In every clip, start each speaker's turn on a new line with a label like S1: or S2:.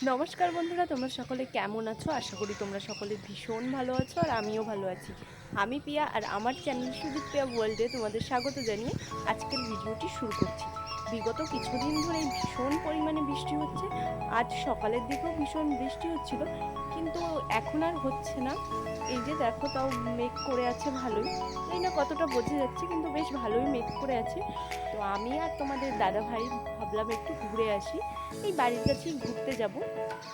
S1: নমস্কার বন্ধুরা, তোমরা সকলে কেমন আছো? আশা করি তোমরা সকলে ভীষণ ভালো আছো আর আমিও ভালো আছি। আমি পিয়া আর আমার চ্যানেল সুদীপ পিয়া ওয়ার্ল্ডে তোমাদের স্বাগত জানিয়ে আজকের ভিডিওটি শুরু করছি। বিগত কিছুদিন ধরেই ভীষণ পরিমাণে বৃষ্টি হচ্ছে। আজ সকালের দিকেও ভীষণ বৃষ্টি হচ্ছিল, কিন্তু এখন আর হচ্ছে না। এই যে দেখো, তাও মেঘ করে আছে ভালোই। এই না কতটা বোঝা যাচ্ছে, কিন্তু বেশ ভালোই মেঘ করে আছে। তো আমি আর তোমাদের দাদা ভাই ভাবলাম একটু ঘুরে আসি। এই বাড়ির কাছেই ঘুরতে যাব।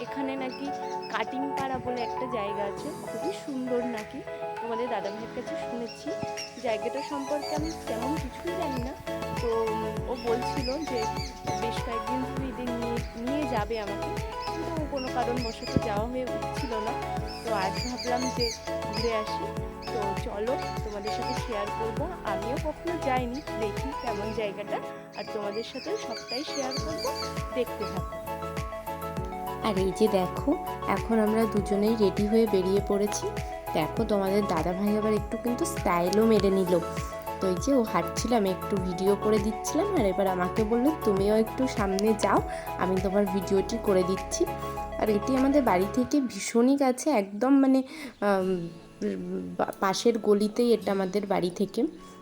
S1: এখানে নাকি কাটিং পাড়া বলে একটা জায়গা আছে, খুবই সুন্দর নাকি। তোমাদের দাদা ভাইয়ের কাছে শুনেছি। জায়গাটা সম্পর্কে আমি তেমন কিছুই জানি না। তো ও বলছিল যে বেশ কয়েকদিন ধরে এদের নিয়ে যাবে আমাকে, কিন্তু কোনো কারণবশত যাওয়া হয়ে উঠছিল না। তো আজ ভাবলাম যে ঘুরে আসি। তো চলো, তোমাদের সাথে শেয়ার করব। আমিও কখনো যাইনি, দেখি কেমন জায়গাটা, আর তোমাদের সাথে সবটাই শেয়ার করব। দেখতে থাকো।
S2: আর এই যে দেখো, এখন আমরা দুজনেই রেডি হয়ে বেরিয়ে পড়েছি। দেখো, তোমাদের দাদা ভাই আবার একটু কিন্তু স্টাইলও মেরে নিল। তো এই যে ও হাঁটছিল, আমি একটু ভিডিও করে দিচ্ছিলাম, আর এবার আমাকে বললো তুমিও একটু সামনে যাও, আমি তোমার ভিডিওটি করে দিচ্ছি। আর এটি আমাদের বাড়ি থেকে ভীষণই কাছে, একদম মানে পাশের গলিতেই এটা আমাদের বাড়ি থেকে।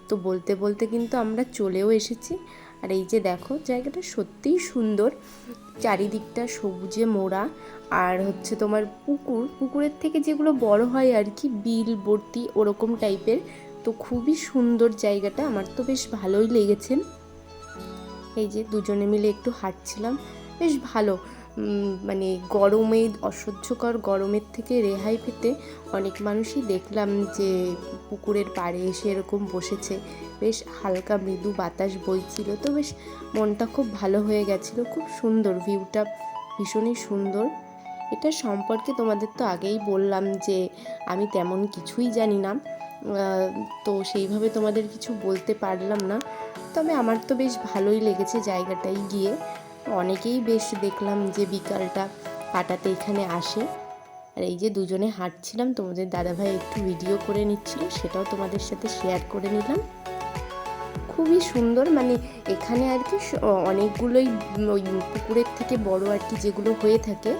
S2: তো বলতে বলতে কিন্তু আমরা চলেও এসেছি। আর এই যে দেখো, জায়গাটা সত্যিই সুন্দর, চারিদিকটা সবুজে মোড়া। আর হচ্ছে তোমার পুকুরের থেকে যেগুলো বড় হয় আর কি, বিল ভর্তি ওরকম টাইপের। তো খুবই সুন্দর জায়গাটা, আমার তো বেশ ভালোই লেগেছে। এই যে দুজনে মিলে একটু হাঁটছিলাম, বেশ ভালো। মানে গরমে, অসহ্যকর গরমের থেকে রেহাই পেতে অনেক মানুষই দেখলাম যে পুকুরের পাড়ে এসে এরকম বসেছে। বেশ হালকা মৃদু বাতাস বইছিল, তো বেশ মনটা খুব ভালো হয়ে গেছিলো। খুব সুন্দর ভিউটা, ভীষণই সুন্দর। এটা সম্পর্কে তোমাদের তো আগেই বললাম যে আমি তেমন কিছুই জানি না, তো সেইভাবে তোমাদের কিছু বলতে পারলাম না। তবে আমার তো বেশ ভালোই লেগেছে জায়গাটায় গিয়ে। অনেকেই বেশ দেখলাম যে বিকালটা কাটাতে এখানে আসে। আর এই যে দুজনে হাঁটছিলাম, তোমাদের দাদাভাই একটু ভিডিও করে নিচ্ছিল, সেটাও তোমাদের সাথে শেয়ার করে নিলাম। খুবই সুন্দর, মানে এখানে আর কি অনেকগুলোই ওই পুকুরের থেকে বড় আর কি যেগুলো হয়ে থাকে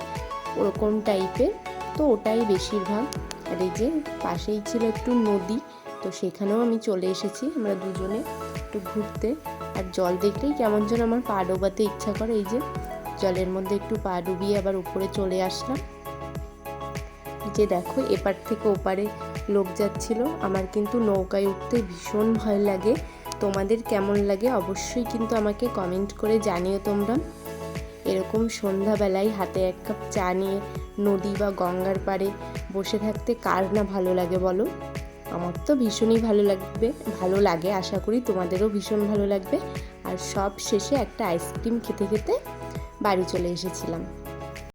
S2: ওরকম টাইপের, তো ওটাই বেশিরভাগ। আর এই যে পাশেই ছিল একটু নদী, তো সেখানেও আমি চলে এসেছি আমরা দুজনে একটু ঘুরতে। আর জল দেখলেই কেমন যেন আমার পা ডোবাতে ইচ্ছা করে। এই যে জলের মধ্যে একটু পা ডুবিয়ে আবার উপরে চলে আসলাম। যে দেখো, এপার থেকে ওপারে লোক যাচ্ছিল। আমার কিন্তু নৌকায় উঠতে ভীষণ ভয় লাগে। তোমাদের কেমন লাগে অবশ্যই কিন্তু আমাকে কমেন্ট করে জানিও তোমরা। এরকম সন্ধ্যাবেলায় হাতে এক কাপ চা নিয়ে নদী বা গঙ্গার পাড়ে বসে থাকতে কার না ভালো লাগে বলো? আমার তো ভীষণই ভালো লাগে, আশা করি তোমাদেরও ভীষণ ভালো লাগবে। আর সব শেষে একটা আইসক্রিম খেতে খেতে বাড়ি চলে এসেছিলাম।